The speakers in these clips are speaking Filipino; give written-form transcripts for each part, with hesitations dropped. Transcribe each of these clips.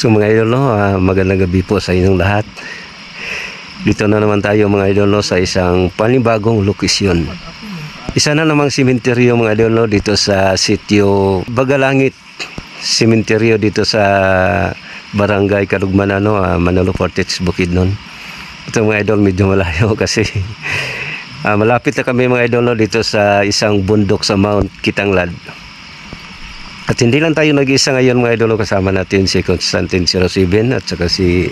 So mga idol, no, magandang gabi po sa inyong lahat. Dito na naman tayo mga idol, no, sa isang panibagong lokasyon. Isa na namang simenteryo mga idol, no, dito sa sitio Bagalangit. Simenteryo dito sa Barangay Kalugmanan, no, Manalo Fortich, Bukidnon. Ito mga idol, medyo malayo kasi malapit na kami mga idol, no, dito sa isang bundok sa Mount Kitanglad. At hindi lang tayo nag-isa ngayon mga idol, kasama natin si Constantine 07 at saka si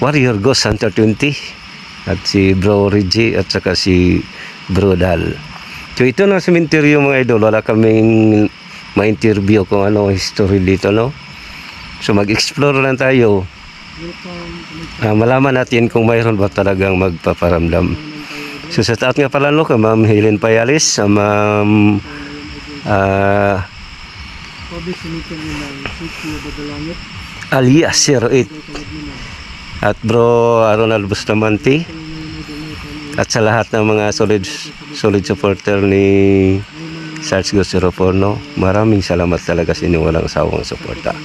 Warrior Ghost Hunter 20 at si Bro Reggie at saka si Bro Dal. So ito na sementeryo mga idol, wala kaming ma-interview kung ano history dito, no? So mag-explore lang tayo. Malaman natin kung mayroon ba talagang magpaparamdam. So sa taat nga pala, no, ka Ma'am Helen Payalis, Ma'am alias 08 at Bro Ronald Bustamante at sa lahat ng mga solid supporter ni Sarge Ghost 04, no, maraming salamat talaga sa inyong walang sawang suporta.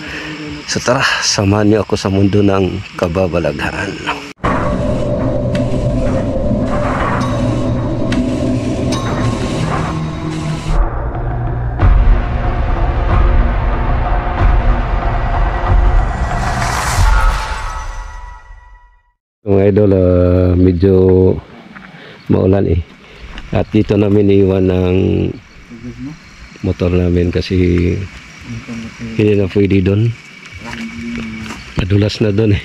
So tara, samahan niyo ako sa mundo ng kababalaghan. Mga idol, medyo maulan eh. At dito namin iwan ng motor namin kasi hindi na pwede doon. Madulas na doon eh.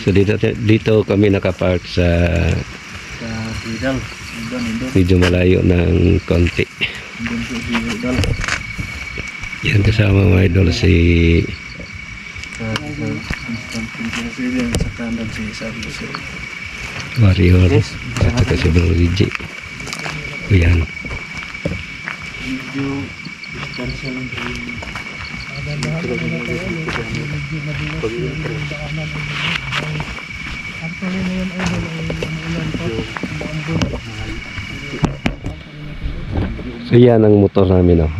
So dito kami nakapark sa medyo malayo ng konti. Yan kasama mga idol si Warrior at saka si Bro Reggie. Yan. So yan ang motor namin, oh.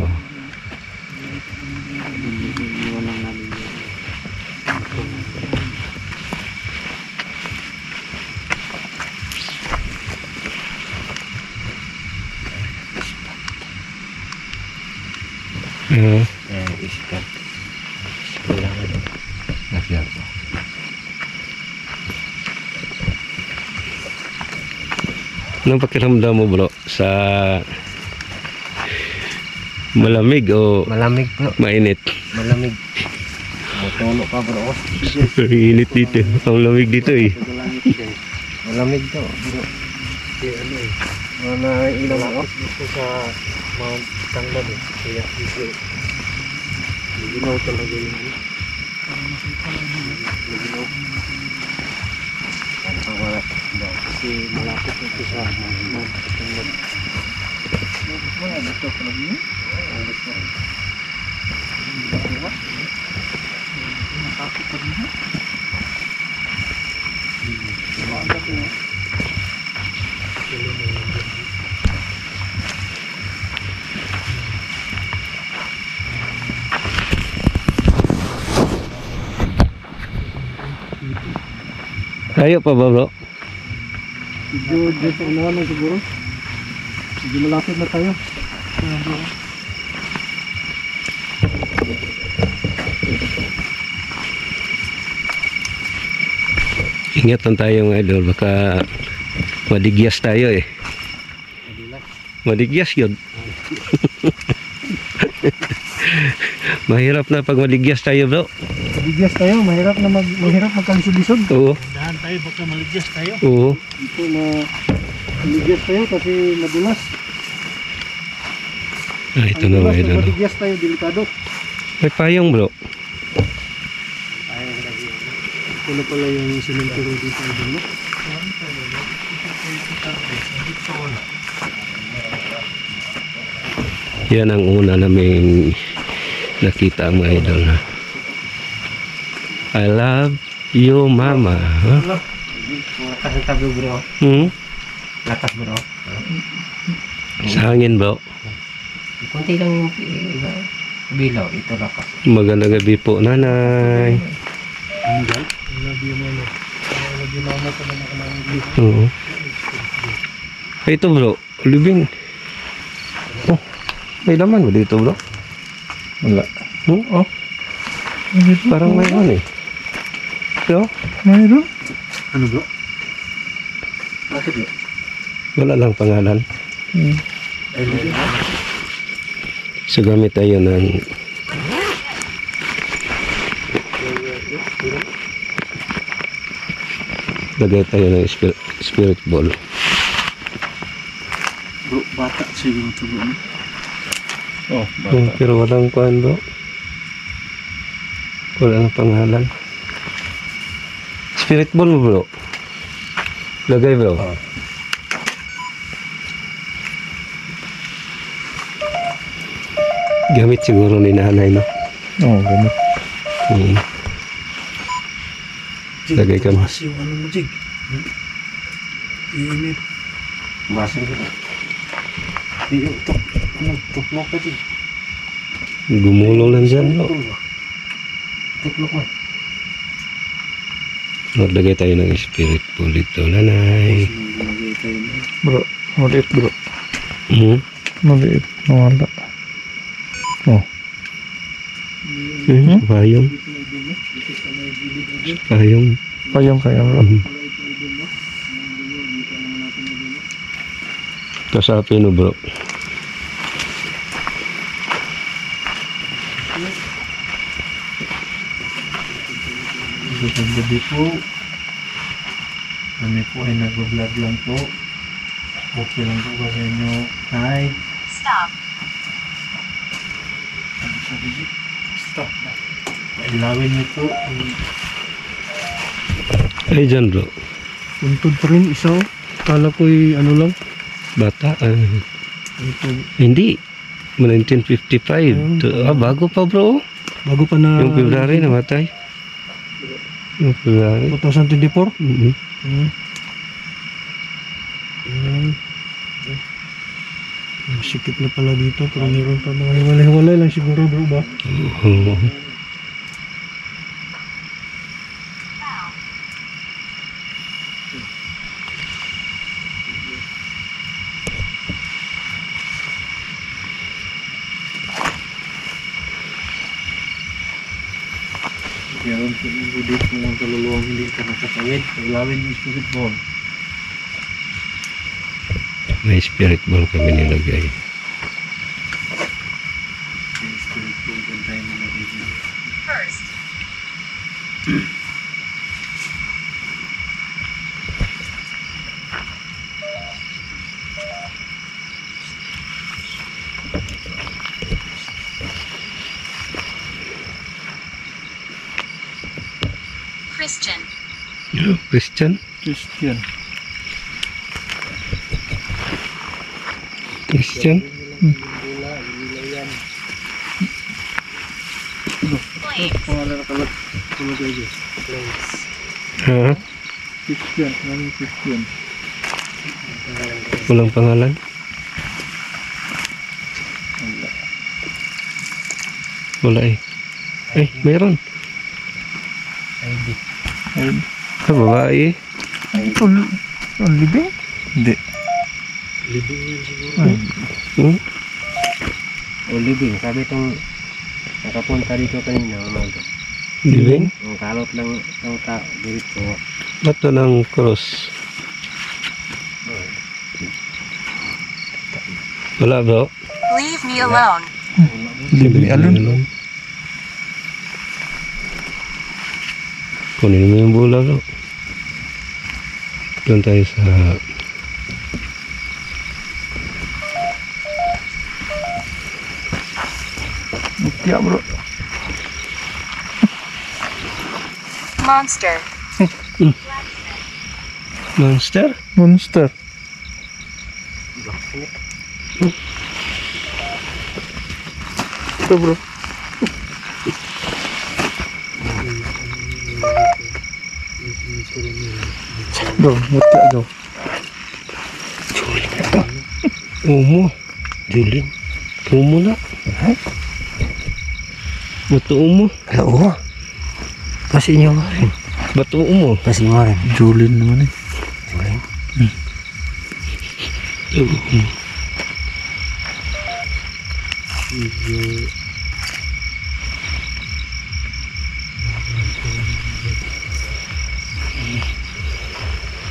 Iskat. Anong pakiramdam mo, bro, sa malamig o Malamig bro. mainit? Malamig. Matulog ka bro. Init dito. Ang lamig dito eh. Malamig to bro. Wala ilang ako dito sa Mount Kitanglad eh. Kaya dito ginaw talaga yun. Ginaw. Wala kasi malapit ito sa Mount Kitanglad. Wala dito pala yun. Wala dito. Nakakit pa rin. Wala dito. Tayo pa ba, bro? Medyo sa unahan lang siguro. Medyo malapit na tayo. Ingat lang tayo mga idol, baka madigyas tayo eh. Madigyas yun. Mahirap na pag madigyas tayo, bro. Maligyas tayo, mahirap magkalisod-lisod. Oo. Dahan tayo, baka maligyas tayo. Oo. Ito na maligyas tayo kasi madulas. Ito na mga idol. Maligyas tayo, delikado. May payong, bro. Ito na pala yung sementeryo dito idol, no? Yan ang una naming nakita mga idol na I love you mama. Huh? Lakas ang tabi bro. Lakas bro. Sa hangin, bro. Kunti lang yung bilaw. Ito lakas. Magandang gabi po, nanay. Ano guys? Lagi mo ano. Lagi mo ano pa naman kailangan. Oo. Ay, ito bro, libing. Oh, may laman ba dito bro? Wala. Oh. Parang may ano eh. Bro, Mayroon? Ano bro? Bakit bro? wala lang pangalan. Ay, So gamit tayo ng lagay tayo ng spirit ball. bro, bata siguro ito bro. Oh, Oh, pero walang kuhan bro. Wala nang pangalan. Spirit ball mo bro. Lagay bro. Oh. Gamit siguro ni nanay no. Oo, ganun. Hmm. Lagay ka mo. Tumas yung ano mo, Jig. Iinit. Tumasin ko. Di yung tuklok ka, Jig. Gumulong lang dyan bro. Tuklok mo. Maglagay tayo ng spirit ball dito nanay. Bro, maliit bro. Hmm. Maliit. Nawala. Oh. Payong. Payong. Payong kaya bro. Kasapin no bro. Magandang gabi po. Kami po ay nag-vlog lang po. Okay lang po ba sa inyo? Hi. Stop. Ano sabi niyo? Stop na. Ilawin niyo po. Ay dyan bro. Puntod pa rin isa. Kala ko'y ano lang. Bata. Ito. Hindi. 1955. Bago pa bro. Bago pa na. Yung February namatay. Yung February. 2024? Mhm. Sikip na pala dito. Pero meron pa mga hiwalay-hiwalay lang siguro bro ba? Oo. Meron siguro dito ng kaluluwang hindi ka nakatawid. Ilawin yung spirit ball. May spirit ball kami nilagay. Yung spirit ball dyan tayo nilagay dyan. First. Christian. Christian? Christian. Christian? Flames. Pangalan na kalagay dyan. Ha? Christian. Ano yung Christian? Walang pangalan? Wala eh. Eh, meron. ID. Sa babae. Ang libing? Hindi. Libing yan siguro. Hmm? O living, sabi itong nakapunta dito kanina umaga. Living? Ang kalot lang ng dito. Bato ng cross. Wala bro. Leave me alone. Libing alon? Kunin mo yung bola bro. Doon tayo sa Kaya bro. Monster. monster. Monster. Ito bro. Bro, mati daw. Umo. Julin. Umo na. Bato umo. Oo. Pasin nyo rin. Bato mo. Pasin mo rin. Julin naman eh. Julen.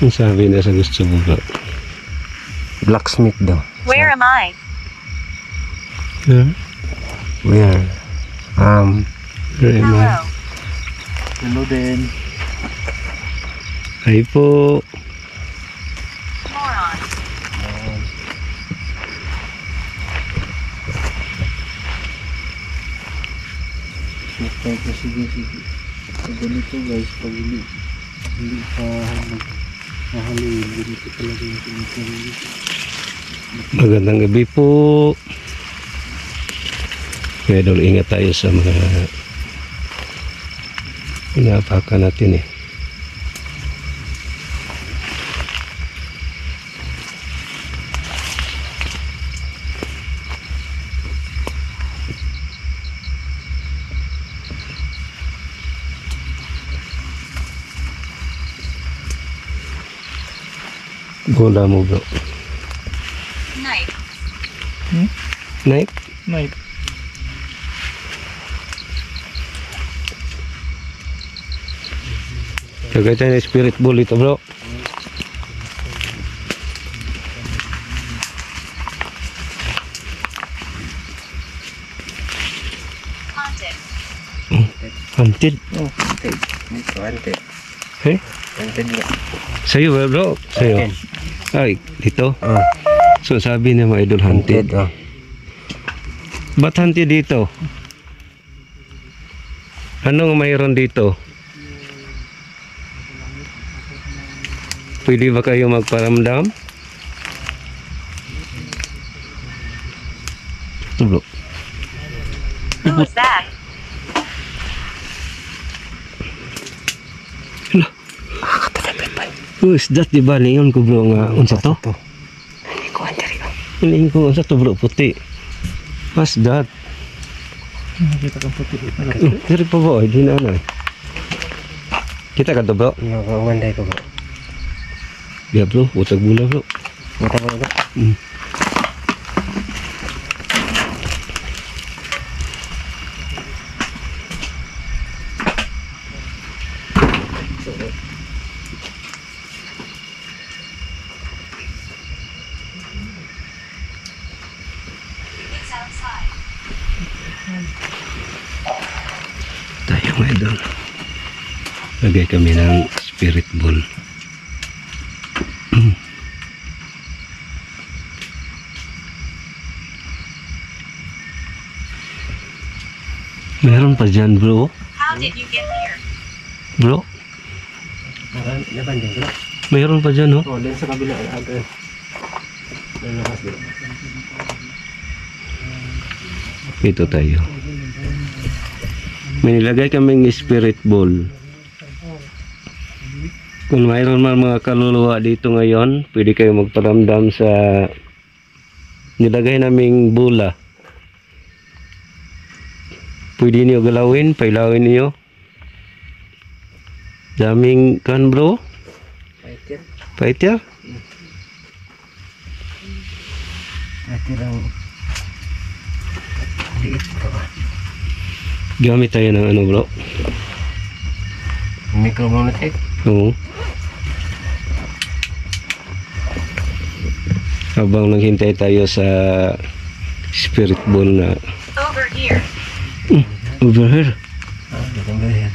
Ang sabi na sa gusto mo bro. Blacksmith daw. Where am I? Huh? Where? Where am I? Hello. Hello din. Ay po. Moron. Okay, sige. Pag ganito guys, pag hindi pa nahaluin, ganito talaga yung pinipili. Magandang gabi po. Kaya idol, ingat tayo sa mga inapakan natin eh. Gola mo bro. Knife. Knife? Knife. Kagaya tayo ng spirit ball ito bro. Haunted. Hunted. Oh, wanted. Dito, wanted. Eh? Wanted nga. Sa'yo ba bro? Sa'yo. Wanted. Ay, dito. Oh, So sabi na mga idol hunted. wanted. Oh. Ba't hunted dito? Anong mayroon dito? Pwede ba kayo magparamdam? Ito bro. Who was that? Who is that? Diba niyon ko bro nga unsa to? Ito. Hindi ko andari ko. Hinihin ko unsa to bro puti. What's that? Nakita kang puti. Diri pa ba? Di na ano eh. Kita ka to bro? Nakawanday ko ba? Dia bro, utag bula bro. Mata ko ba? It's outside. Tayo mga idol. Lagay kami ng spirit ball. Meron pa dyan bro. How did you get here? Bro, Nabanding ko. meron pa dyan oh. Oh, doon sa kabila. Agad. Nalakas din. Ito tayo. May nilagay kaming spirit ball. Kung mayroon man mga kaluluwa dito ngayon, pwede kayo magparamdam sa nilagay naming bula. Pwede niyo galawin, pailawin niyo. Daming kan bro, Fighter. fighter. Fighter ang liit ko ba? Gamit tayo ng ano bro. Micro monotech. Oo. Habang naghintay tayo sa spirit ball na Over here. over here. Maganda yan.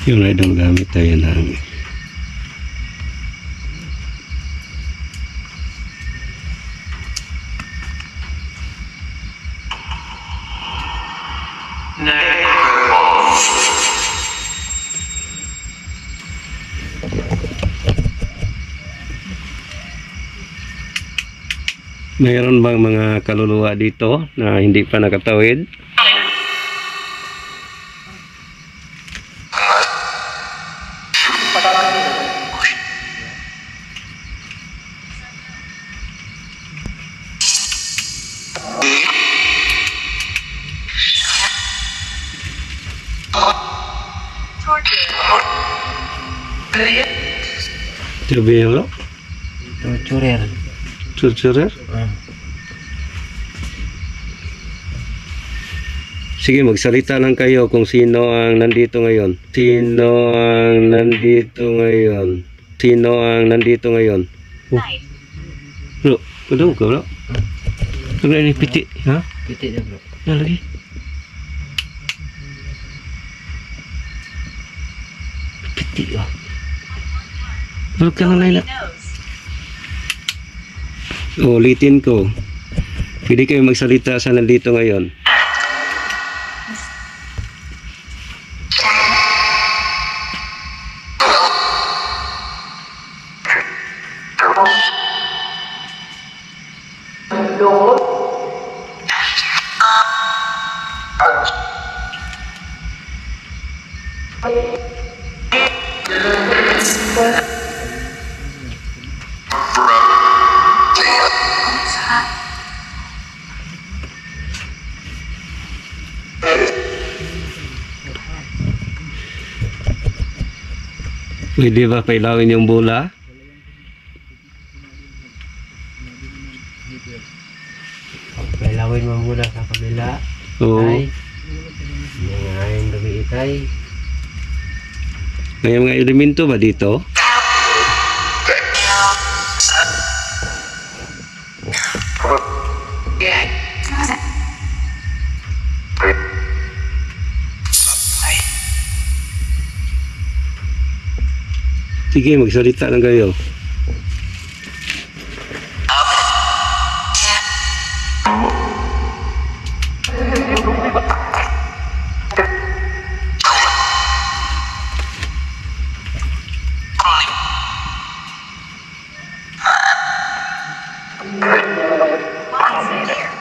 Yun idol, gamit tayo ng mayroon bang mga kaluluwa dito na hindi pa nakatawid? Sabi niya bro? Torturer. Torturer? Sige, magsalita lang kayo kung sino ang nandito ngayon. Sino ang nandito ngayon? Sino ang nandito ngayon? Knife. Bro, kadang ka bro? Ano ini piti? Ha? Pitik dia bro. Yang lagi? Piti ah. Bro, kailan Nobody lain knows. ulitin ko. Pwede kayo magsalita sa nandito ngayon. Pwede ba pailawin yung bola? Pailawin mo muna sa kabila. Oo. Ay. Ngayon gabi itay. Ngayon mga elemento ba dito? Sige, magsalita lang kayo. What is in here?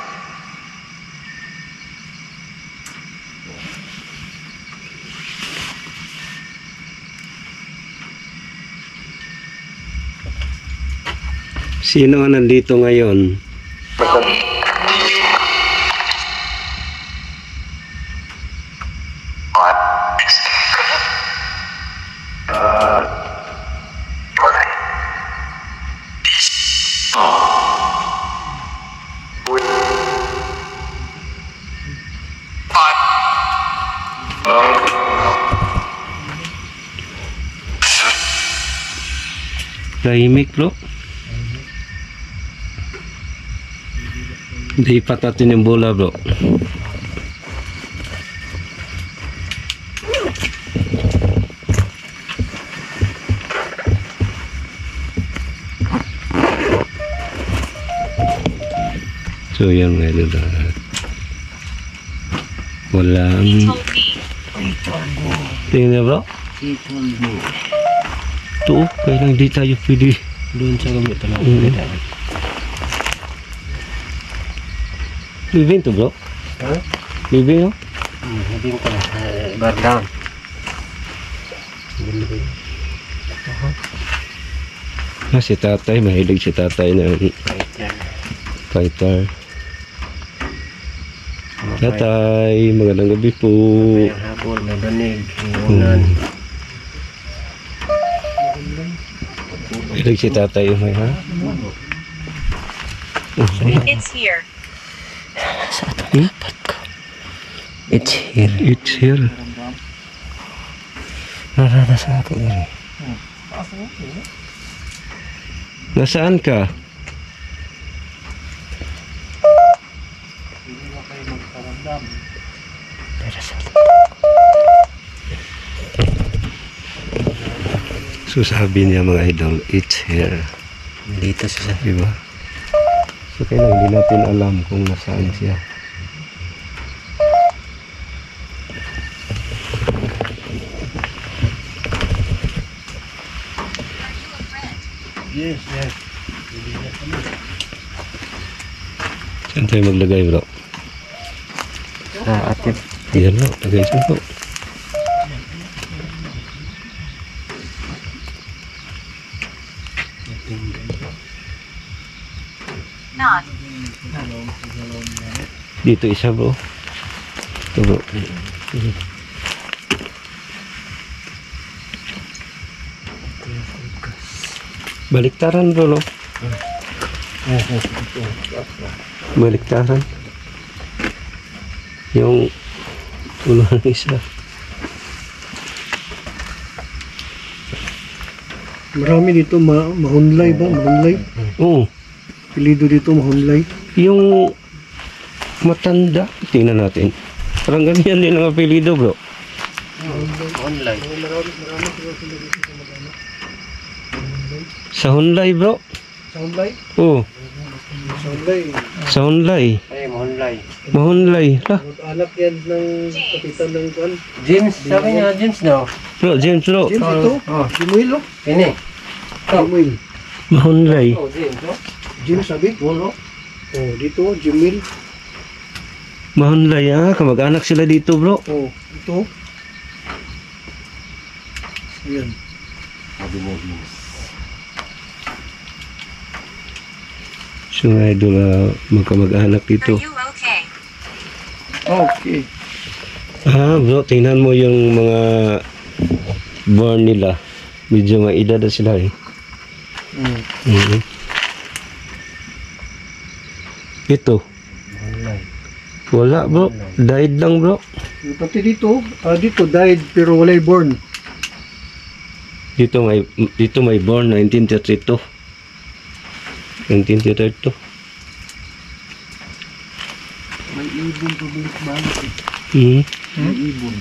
Sino ang nandito ngayon? Tahimik bro. Hindi patatin yung bola bro. So yan mga idol. He Walang told me. tingin na bro. He told me. Ito, kailang di tayo pwede. Doon sa gamit talaga. Living to bro. Ha? Living no? Hindi ko na. Bar down. Si tatay, mahilig si tatay ng fighter. Tatay, magandang gabi po. Ngayong hapon, may banig. Iunan. Mahilig si tatay yung may ha? It's here. It's here. It's here. Narada sa ato diri. Nasaan ka? So sabi niya mga idol, it's here. Dito sa Diba? So kailangan hindi natin alam kung nasaan siya. Yes, yes. Saan tayo maglagay bro? sa atin. Diyan bro, lagay siya bro. Not. Dito isa bro. Ito bro. Baliktaran bro, no? Baliktaran. Yung ulo ng isa. Marami dito mahunlay ba? Mahunlay? Oo. Pilido dito mahunlay. Yung matanda, tingnan natin. Parang ganyan din ang apelido bro. Online. Sa Hunlay bro. Mahunlay? Oo. Mahunlay. Sa Hunlay. Ay, online. Mahunlay. Anak yan ng kapitan ng kan. James, sabi niya, James daw. Bro, James bro. James ito? Oh. Jimuel oh. Ini. Jimuel. Mahunlay. Oh, James, no? James sabi? Oh, dito, Jimuel. Mahunlay ah. Kamag-anak sila dito bro. Oh, ito. Ayan. Sabi mo, James. So mga idol, magkamag-anak Are dito. you okay? Okay. Ah bro, tingnan mo yung mga born nila. Medyo may edad na sila eh. Mhm. Ito. Online. Wala bro. Died lang bro. Pati dito, dito died pero walay born. Dito may born 1932. 1932. May ibon pabalik-balik eh. Mhm. May ibon.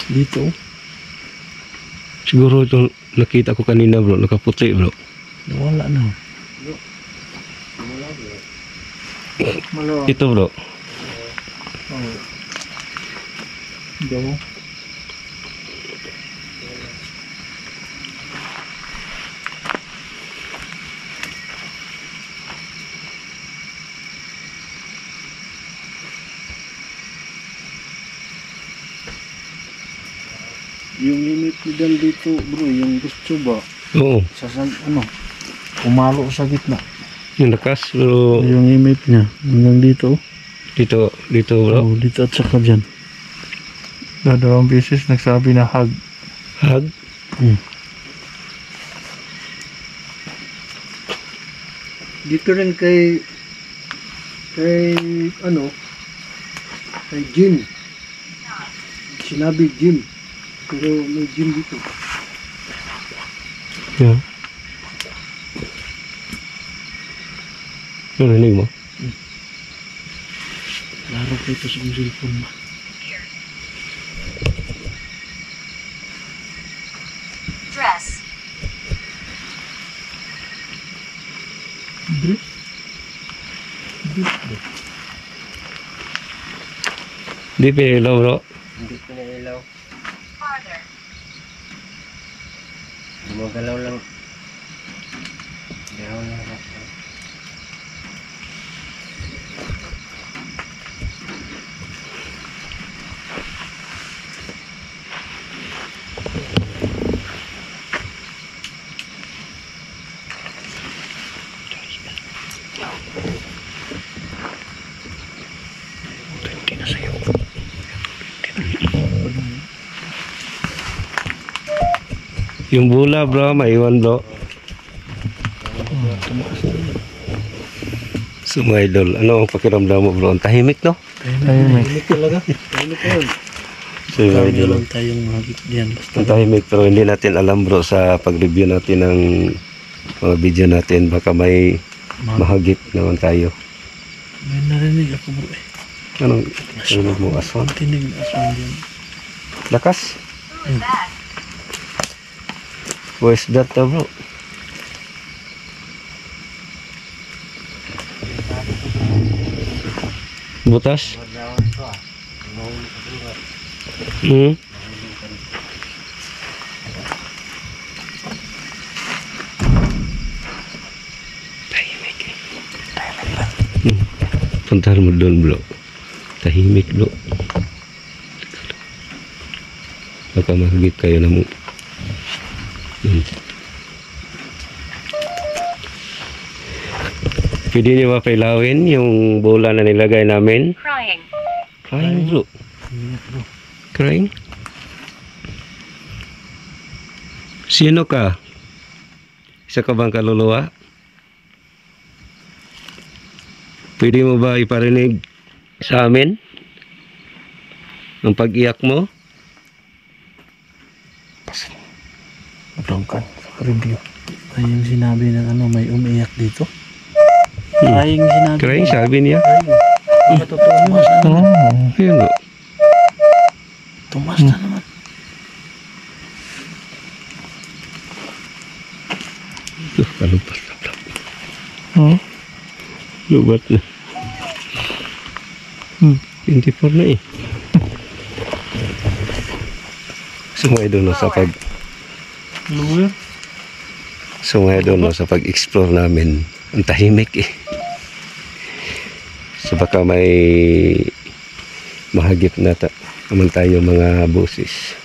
Dito. Siguro itong nakita ko kanina bro, nakaputi bro. Wala na. Malo. Ito bro. Oh. Daw. Yung limit nila dito bro, yung gusto ba? Oo. Ano? Umalo sa gitna. Yung lakas bro. Yung limit niya hanggang dito. Dito bro. Oh, dito at saka dyan. Dalawang beses nagsabi na hug. Hag. Dito rin kay ano kay Jim. Sinabi Jim. Pero may Jim dito. Yeah. Narinig mo? Laro ko ito sa cellphone mo. Here. Dress. Di pinilaw bro. Hindi ko na ilaw. Farther. Gumagalaw lang. Galaw lang ako. Yung bula bro, maiwan bro. So mga idol, ano ang pakiramdam mo bro? Ang tahimik no? Tahimik talaga. Tahimik yun. So mga idol, Meron tayong mahagit diyan. ang tahimik pero hindi natin alam bro sa pag-review natin ng mga video natin. Baka may mahagit naman tayo. May narinig ako bro eh. Anong narinig mo? Aswan? Tinig na aswang dyan. Lakas? Who is that? Where's that bro? Butas? Hmm? Tahimik eh. Puntahan mo doon bro. Tahimik bro. Baka mahagit kayo na mo. Pwede niyo ba pailawin yung bola na nilagay namin? Crying. Crying bro. Crying? Sino ka? Isa ka bang kaluluwa? Pwede mo ba iparinig sa amin ang pag-iyak mo? Matungkan sa review. Ay yung sinabi ng ano, may umiiyak dito. Hmm. Ay yung sinabi. Kaya yung sabi niya. Ay, matotoo mo. Yun o. Tumas na naman. Kalupas na. Lubat na. 24 na eh. Sumay doon sa pag Luwer. sumay doon sa pag-explore namin. Ang tahimik eh. So baka may mahagip na naman tayo mga busis.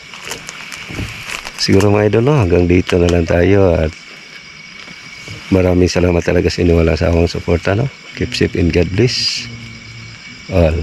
Siguro mga idol, no? Hanggang dito na lang tayo at maraming salamat talaga sa inyo, wala sa awang suporta, no? Keep safe and God bless all.